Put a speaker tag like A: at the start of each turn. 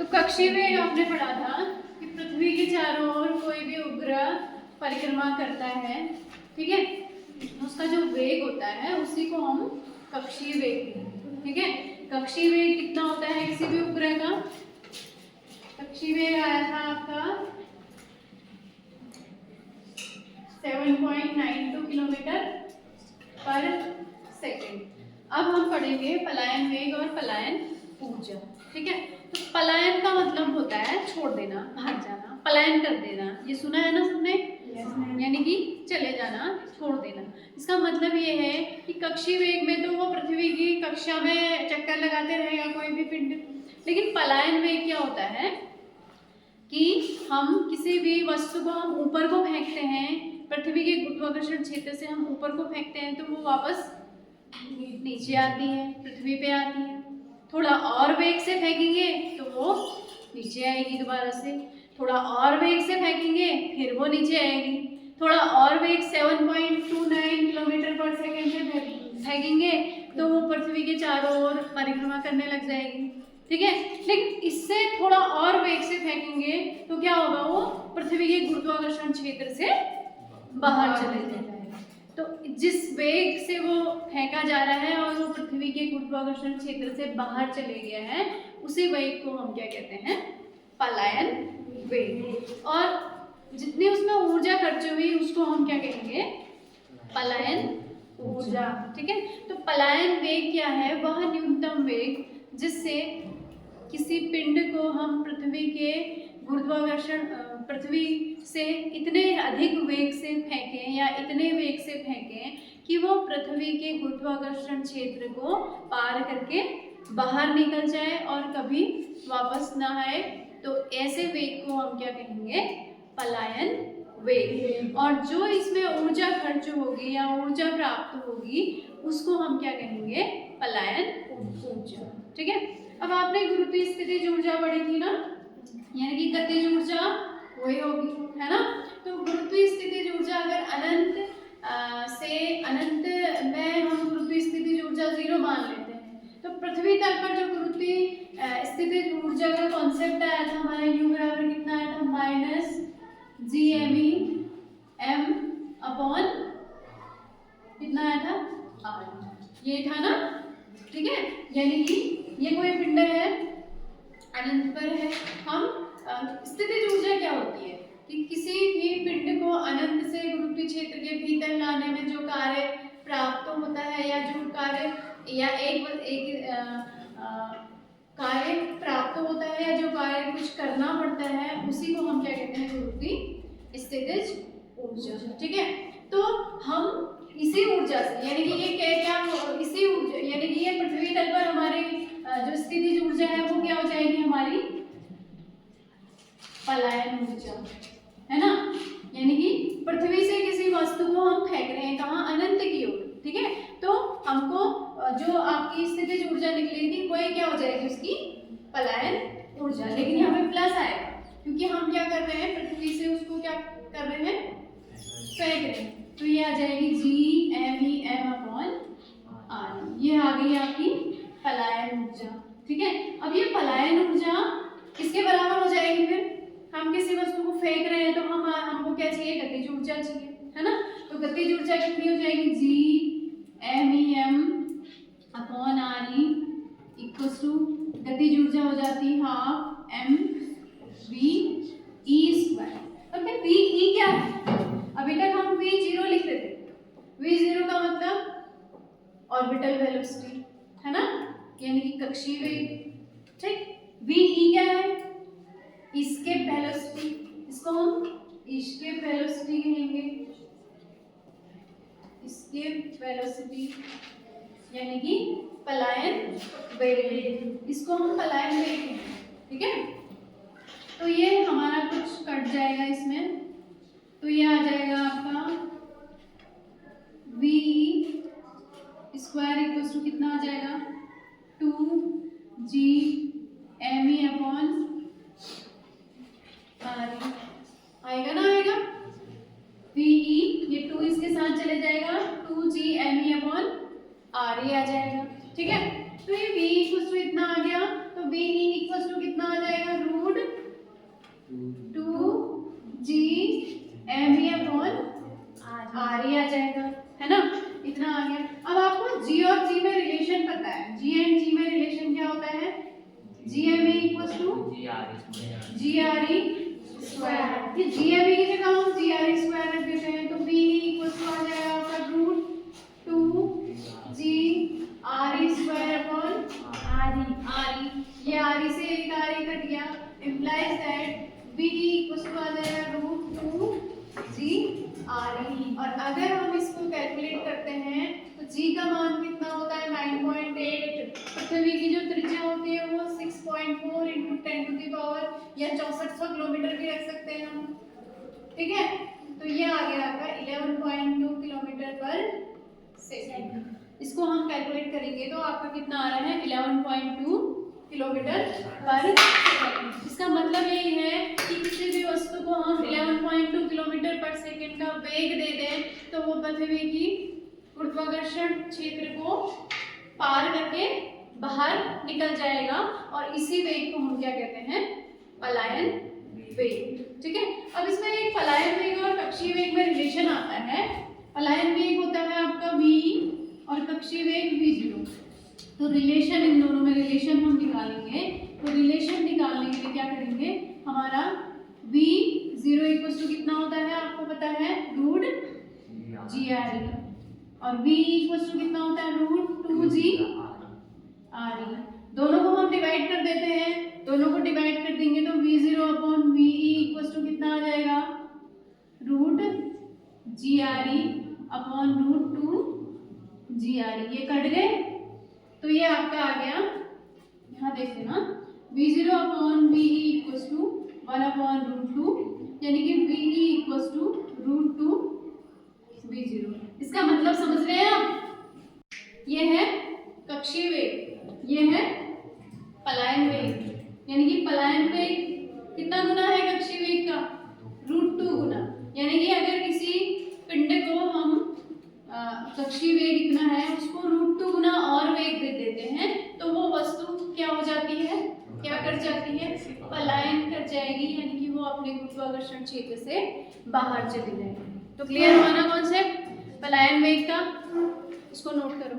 A: तो कक्षीय वेग आपने पढ़ा था कि पृथ्वी के चारों ओर कोई भी उपग्रह परिक्रमा करता है, ठीक है, उसका जो वेग होता है उसी को हम कक्षीय वेग कहते हैं, ठीक है। कक्षीय वेग कितना होता है किसी भी उपग्रह का? कक्षीय वेग आया था आपका 7.92 किलोमीटर पर सेकेंड। अब हम पढ़ेंगे पलायन वेग और पलायन ऊर्जा, ठीक है। तो पलायन का मतलब होता है छोड़ देना, भाग जाना, पलायन कर देना, ये सुना है ना सबने? यानी कि चले जाना, छोड़ देना। इसका मतलब ये है कि कक्षीय वेग में तो वो पृथ्वी की कक्षा में चक्कर लगाते रहेगा कोई भी पिंड, लेकिन पलायन वेग क्या होता है कि हम किसी भी वस्तु को हम ऊपर को फेंकते हैं, पृथ्वी के गुरुत्वाकर्षण क्षेत्र से हम ऊपर को फेंकते हैं तो वो वापस नीचे आती है, पृथ्वी पे आती है। थोड़ा और वेग से फेंकेंगे तो वो नीचे आएगी दोबारा से, थोड़ा और वेग से फेंकेंगे फिर वो नीचे आएगी, थोड़ा और वेग 7.29 किलोमीटर पर सेकेंड से फेंकेंगे तो वो पृथ्वी के चारों ओर परिक्रमा करने लग जाएगी, ठीक है। लेकिन इससे थोड़ा और वेग से फेंकेंगे तो क्या होगा, वो पृथ्वी के गुरुत्वाकर्षण क्षेत्र से बाहर चले जाएगा। तो जिस वेग से वो फेंका जा रहा है और वो पृथ्वी के गुरुत्वाकर्षण क्षेत्र से बाहर चले गया है, उसी वेग को हम क्या कहते हैं? पलायन वेग। और जितनी उसमें ऊर्जा खर्च हुई उसको हम क्या कहेंगे? पलायन ऊर्जा, ठीक है। तो पलायन वेग क्या है? वह न्यूनतम वेग जिससे किसी पिंड को हम पृथ्वी के गुरुत्वाकर्षण पृथ्वी से इतने अधिक वेग से फेंकें या इतने वेग से फेंकें कि वो पृथ्वी के गुरुत्वाकर्षण क्षेत्र को पार करके बाहर निकल जाए और कभी वापस ना आए, तो ऐसे वेग को हम क्या कहेंगे? पलायन वेग। और जो इसमें ऊर्जा खर्च होगी या ऊर्जा प्राप्त होगी उसको हम क्या कहेंगे? पलायन ऊर्जा, ठीक है। अब आपने गुरुत्वीय स्थितिज ऊर्जा पढ़ी थी ना, यानी कि गतिज ऊर्जा वही होगी, है ना। तो गुरुत्वीय स्थितिज ऊर्जा अगर अनंत से अनंत में हम गुरुत्वीय स्थितिज ऊर्जा 0 मान लेते हैं, तो पृथ्वी तल पर जो गुरुत्वीय स्थितिज ऊर्जा का कॉन्सेप्ट आया था हमारा, यू बराबर कितना आया था? माइनस GME M अपॉन कितना आया था? R, ये था ना, ठीक है। यानी कि ये कोई पिंड है, अनंत पर है। हम स्थितिज ऊर्जा क्या होती है कि किसी भी पिंड को अनंत से गुरुत्वीय क्षेत्र के भीतर लाने में जो कार्य प्राप्त होता है या जो कार्य या एक कार्य प्राप्त होता है या जो कार्य कुछ करना पड़ता है उसी को हम क्या कहते हैं? गुरुत्वीय स्थितिज ऊर्जा, ठीक है। तो हम इसी ऊर्जा से, यानी कि ये क्या इसी ऊर्जा, यानी कि ये पृथ्वी तल पर हमारे जो स्थितिज ऊर्जा है वो क्या हो जाएगी? हमारी पलायन ऊर्जा, है ना। यानी कि पृथ्वी से किसी वस्तु को हम फेंक रहे हैं कहाँ? अनंत की ओर, ठीक है। तो हमको जो आपकी स्थितिज ऊर्जा निकली थी वही क्या हो जाएगी? उसकी पलायन ऊर्जा। लेकिन यहाँ पे प्लस आएगा क्योंकि हम क्या कर रहे हैं? पृथ्वी से उसको क्या कर रहे हैं? फेंक रहे हैं। तो ये आ जाएगी GME M अपॉन R, ये आ गई आपकी पलायन ऊर्जा, ठीक है। अब ये पलायन ऊर्जा किसके बराबर हो जाएगी? फिर हम किसी वस्तु को फेंक रहे हैं तो हमको क्या चाहिए? गतिज ऊर्जा चाहिए, है ना। तो गतिज ऊर्जा कितनी हो जाएगी? GME M upon RE equals to गतिज ऊर्जा हो जाती है हाफ mv/e²। अब VE क्या है? अभी तक हम V0 लिख रहे थे। V0 का मतलब ऑर्बिटल वेलोसिटी, है ना, यानी कि कक्षीय वेग, ठीक। VE क्या है? एस्केप वेलोसिटी, इसको हम एस्केप वेलोसिटी कहेंगे, एस्केप वेलोसिटी यानी कि पलायन वेग, इसको हम पलायन वेग कहेंगे, ठीक है। तो ये हमारा कुछ कट जाएगा इसमें, तो ये आ जाएगा आपका VE² इक्वल्स टू कितना आ जाएगा? 2GME अपॉन RE आएगा ना, आएगा। VE ये 2 इसके साथ चले जाएगा, 2GME अपॉन RE आ जाएगा, ठीक है। तो ये VE इक्वल्स टू इतना आ गया, तो VE इक्वल्स टू कितना आ जाएगा? GMA equals to GRE square. ये GMA की जगह हम GRE स्क्वायर रख देते हैं, तो BE इक्वल्स टू आ जाएगा आपका root 2 GRE square upon RE। ये RE से एक RE कट गया, implies that BE equals to आ जाएगा रूट 2 GRE। और अगर हम इसको कैलकुलेट करते हैं तो G का मान कितना होता है 9.8। पृथ्वी की जो त्रिज्या होती है वो 6.4 इंटू 10 टू दी पावर या 6400 किलोमीटर भी रख सकते हैं हम, ठीक है। तो ये आ गया आपका 11.2 किलोमीटर पर सेकंड। इसको हम कैलकुलेट करेंगे तो आपका कितना आ रहा है 11.2 किलोमीटर पर सेकंड। इसका मतलब यही है कि किसी भी वस्तु को हम 11.2 किलोमीटर पर सेकंड का वेग दे दें तो वो पृथ्वी की गुरुत्वाकर्षण क्षेत्र को पार करके बाहर निकल जाएगा, और इसी वेग को हम क्या कहते हैं पलायन वेग, ठीक है। अब इसमें एक पलायन वेग और कक्षीय वेग में रिलेशन आता है। पलायन वेग होता है आपका v और कक्षीय वेग v0। तो रिलेशन, इन दोनों में रिलेशन हम निकालेंगे। तो रिलेशन निकालने के लिए क्या करेंगे, हमारा v0 इक्वल टू कितना होता है आपको पता है रूट GRE, और v इक्वल टू कितना होता है रूट 2GRE। दोनों को हम डिवाइड कर देते हैं, दोनों को डिवाइड कर देंगे तो v0 upon VE equal to कितना आ जाएगा root GRE upon root 2GRE। ये कट गए तो ये आपका आ गया, यहाँ देख लेना v0 upon VE equal to 1 upon root 2, यानी कि VE equal to root 2v0। इसका मतलब समझ रहे हैं आप, ये है कक्षीय वेग, ये है पलायन वेग। यानी कि पलायन वेग कितना गुना है कक्षीय वेग का रूट 2 गुना। यानी कि अगर किसी पिंड को हम कक्षीय वेग इतना है उसको रूट 2 गुना और वेग दे देते हैं तो वो वस्तु क्या हो जाती है, क्या कर जाती है, पलायन कर जाएगी, यानी कि वो अपने गुरुत्वाकर्षण क्षेत्र से बाहर चली जाएगी। तो क्लियर हुआ ना कॉन्सेप्ट पलायन वेग का, इसको नोट करो।